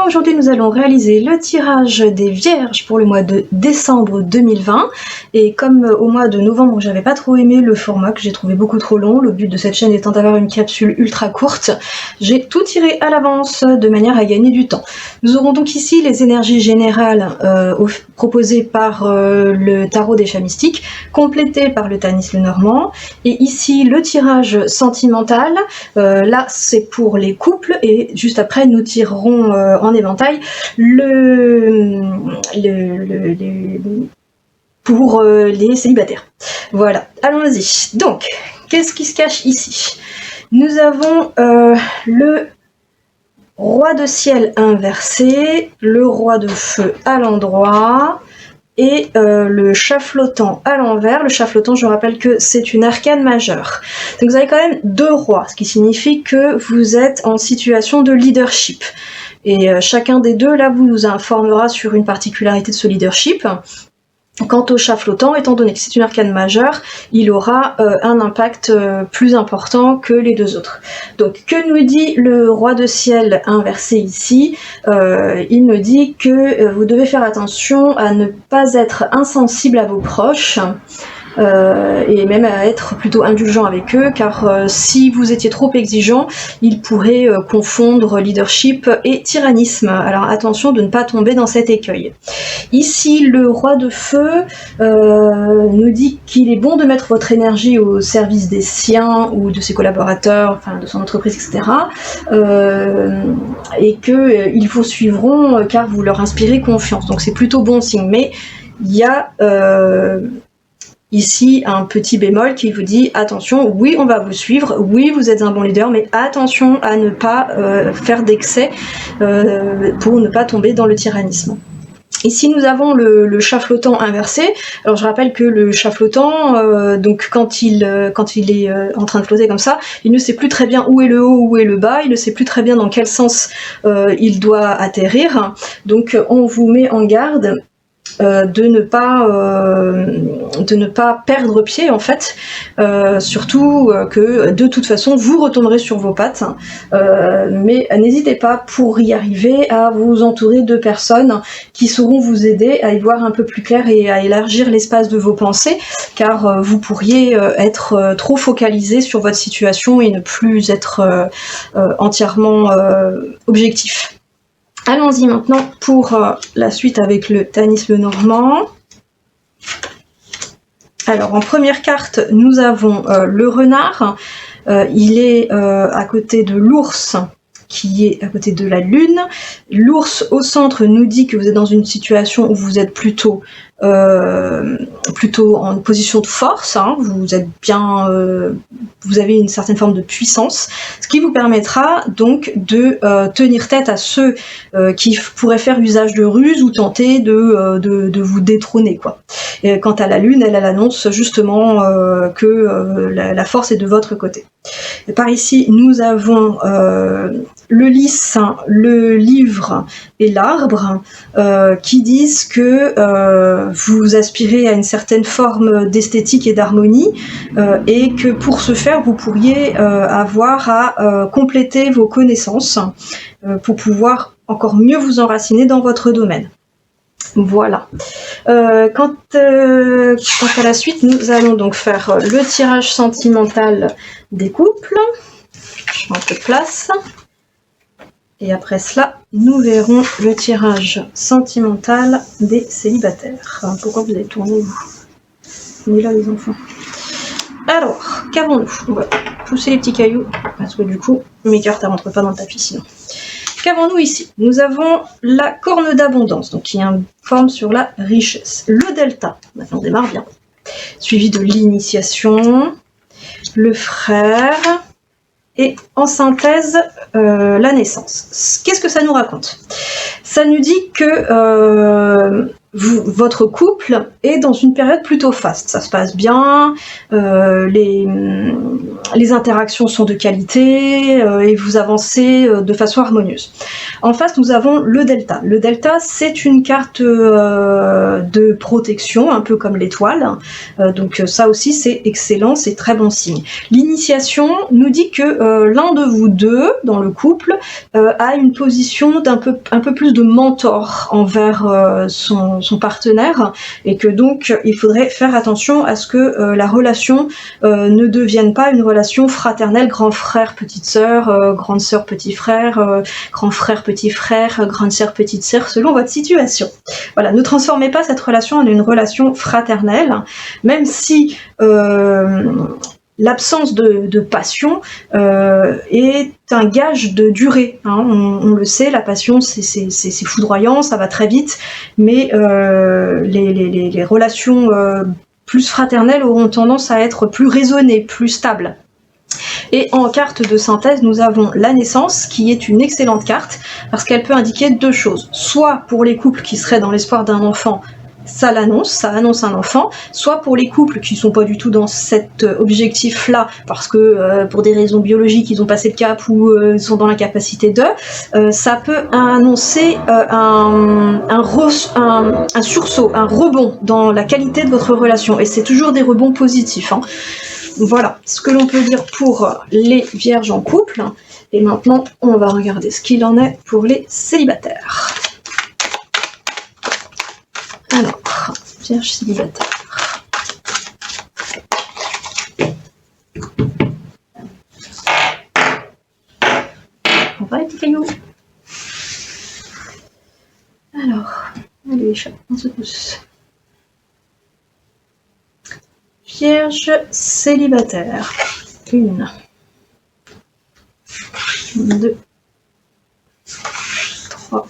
aujourd'hui nous allons réaliser le tirage des Vierges pour le mois de décembre 2020. Et comme au mois de novembre j'avais pas trop aimé le format, que j'ai trouvé beaucoup trop long, le but de cette chaîne étant d'avoir une capsule ultra courte, j'ai tout tiré à l'avance de manière à gagner du temps. Nous aurons donc ici les énergies générales proposées par le tarot des chats mystiques, complétées par le Tanis Lenormand, et ici le tirage sentimental. Là c'est pour les couples, et juste après nous tirerons en éventail pour les célibataires. Voilà, allons-y. Donc, qu'est-ce qui se cache ici? Nous avons le roi de ciel inversé, le roi de feu à l'endroit, et le chat flottant à l'envers. Le chat flottant, je rappelle que c'est une arcane majeure. Donc vous avez quand même deux rois, ce qui signifie que vous êtes en situation de leadership. Et chacun des deux, là, vous informera sur une particularité de ce leadership. Quant au chat flottant, étant donné que c'est une arcane majeure, il aura un impact plus important que les deux autres. Donc, que nous dit le roi de ciel inversé ici? Il nous dit que vous devez faire attention à ne pas être insensible à vos proches, et même à être plutôt indulgent avec eux, car si vous étiez trop exigeant, ils pourraient confondre leadership et tyrannisme. Alors attention de ne pas tomber dans cet écueil. Ici, le roi de feu nous dit qu'il est bon de mettre votre énergie au service des siens ou de ses collaborateurs, enfin de son entreprise, etc. Et qu'ils vous suivront car vous leur inspirez confiance. Donc c'est plutôt bon signe. Mais il y a ici un petit bémol qui vous dit attention, oui on va vous suivre, oui vous êtes un bon leader, mais attention à ne pas faire d'excès pour ne pas tomber dans le tyrannisme. Ici nous avons le chat flottant inversé. Alors je rappelle que le chat flottant, donc quand il est en train de flotter comme ça, il ne sait plus très bien où est le haut, où est le bas, il ne sait plus très bien dans quel sens il doit atterrir. Donc on vous met en garde de ne pas perdre pied en fait, surtout que de toute façon vous retomberez sur vos pattes, mais n'hésitez pas pour y arriver à vous entourer de personnes qui sauront vous aider à y voir un peu plus clair et à élargir l'espace de vos pensées, car vous pourriez être trop focalisé sur votre situation et ne plus être entièrement objectif. Allons-y maintenant pour la suite avec le Tanis Lenormand. Alors en première carte, nous avons le renard. Il est à côté de l'ours, qui est à côté de la lune. L'ours au centre nous dit que vous êtes dans une situation où vous êtes plutôt en position de force, hein. Vous êtes bien, vous avez une certaine forme de puissance, ce qui vous permettra donc de tenir tête à ceux qui pourraient faire usage de ruse ou tenter de vous détrôner, quoi. Et quant à la lune, elle annonce justement que la force est de votre côté. Et par ici, nous avons le lys, le livre et l'arbre qui disent que vous aspirez à une certaine forme d'esthétique et d'harmonie, et que pour ce faire, vous pourriez avoir à compléter vos connaissances pour pouvoir encore mieux vous enraciner dans votre domaine. Voilà. Quant à la suite, nous allons donc faire le tirage sentimental des couples. Je mets un peu de place. Et après cela, nous verrons le tirage sentimental des célibataires. Pourquoi vous avez tourné, vous? On est là, les enfants. Alors, qu'avons-nous? On va pousser les petits cailloux, parce que du coup, mes cartes ne rentrent pas dans le tapis sinon. Qu'avons-nous ici? Nous avons la corne d'abondance, donc qui informe sur la richesse. Le delta, on démarre bien. Suivi de l'initiation, le frère, et en synthèse, la naissance. Qu'est-ce que ça nous raconte? Ça nous dit que votre couple est dans une période plutôt faste. Ça se passe bien, les interactions sont de qualité et vous avancez de façon harmonieuse. En face, nous avons le delta. Le delta, c'est une carte de protection, un peu comme l'étoile. Donc ça aussi, c'est excellent, c'est très bon signe. L'initiation nous dit que l'un de vous deux, dans le couple, a une position un peu plus de mentor envers son partenaire, et que donc il faudrait faire attention à ce que la relation ne devienne pas une relation fraternelle, grand frère, petite sœur, grande sœur, petit frère, grand frère, petit frère, grande sœur, petite sœur, selon votre situation. Voilà, ne transformez pas cette relation en une relation fraternelle, même si l'absence de passion est un gage de durée. Hein. On le sait, la passion c'est foudroyant, ça va très vite, mais les relations plus fraternelles auront tendance à être plus raisonnées, plus stables. Et en carte de synthèse, nous avons la naissance, qui est une excellente carte, parce qu'elle peut indiquer deux choses. Soit pour les couples qui seraient dans l'espoir d'un enfant, ça annonce un enfant, soit pour les couples qui sont pas du tout dans cet objectif-là, parce que pour des raisons biologiques, ils ont passé le cap ou ils sont dans l'incapacité de, ça peut annoncer un sursaut, un rebond dans la qualité de votre relation, et c'est toujours des rebonds positifs. Hein. Voilà ce que l'on peut dire pour les vierges en couple, et maintenant on va regarder ce qu'il en est pour les célibataires. Alors, vierge célibataire. On va les petits cailloux. Alors, allez, on se pousse. Vierge célibataire. 1, 2, 3,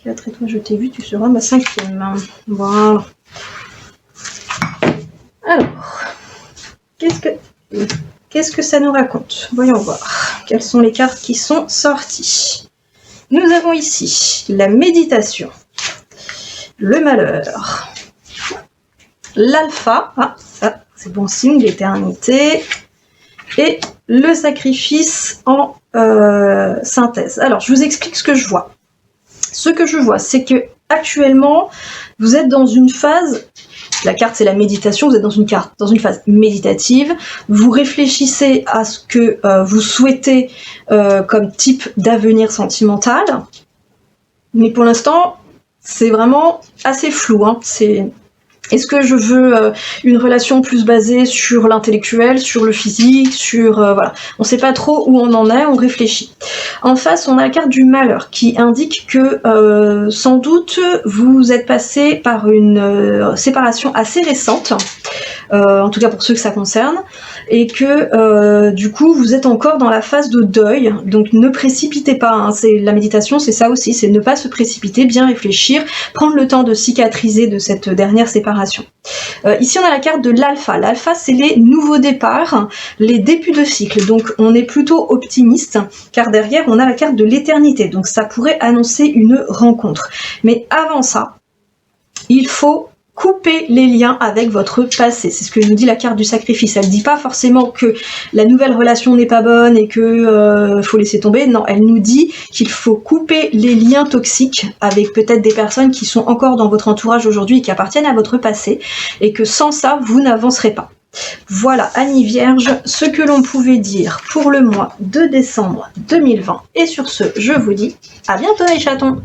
4, et toi je t'ai vu, tu seras ma 5e. Voilà. Alors, qu'est-ce que ça nous raconte? Voyons voir. Quelles sont les cartes qui sont sorties? Nous avons ici la méditation, le malheur, l'alpha, ça c'est bon signe, l'éternité, et le sacrifice en synthèse. Alors, je vous explique ce que je vois. Ce que je vois, c'est que actuellement, vous êtes dans une phase, la carte c'est la méditation, vous êtes dans une phase méditative, vous réfléchissez à ce que vous souhaitez comme type d'avenir sentimental, mais pour l'instant, c'est vraiment assez flou. Hein. Est-ce que je veux une relation plus basée sur l'intellectuel, sur le physique, sur... voilà. On ne sait pas trop où on en est, on réfléchit. En face, on a la carte du malheur qui indique que sans doute vous êtes passé par une séparation assez récente, en tout cas pour ceux que ça concerne, et que du coup vous êtes encore dans la phase de deuil, donc ne précipitez pas, hein. La méditation c'est ça aussi, c'est ne pas se précipiter, bien réfléchir, prendre le temps de cicatriser de cette dernière séparation. Ici on a la carte de l'alpha. L'alpha c'est les nouveaux départs, les débuts de cycle, donc on est plutôt optimiste, car derrière on a la carte de l'éternité, donc ça pourrait annoncer une rencontre. Mais avant ça, il faut couper les liens avec votre passé. C'est ce que nous dit la carte du sacrifice. Elle ne dit pas forcément que la nouvelle relation n'est pas bonne et que faut laisser tomber. Non, elle nous dit qu'il faut couper les liens toxiques avec peut-être des personnes qui sont encore dans votre entourage aujourd'hui et qui appartiennent à votre passé, et que sans ça, vous n'avancerez pas. Voilà, Annie Vierge, ce que l'on pouvait dire pour le mois de décembre 2020. Et sur ce, je vous dis à bientôt les chatons!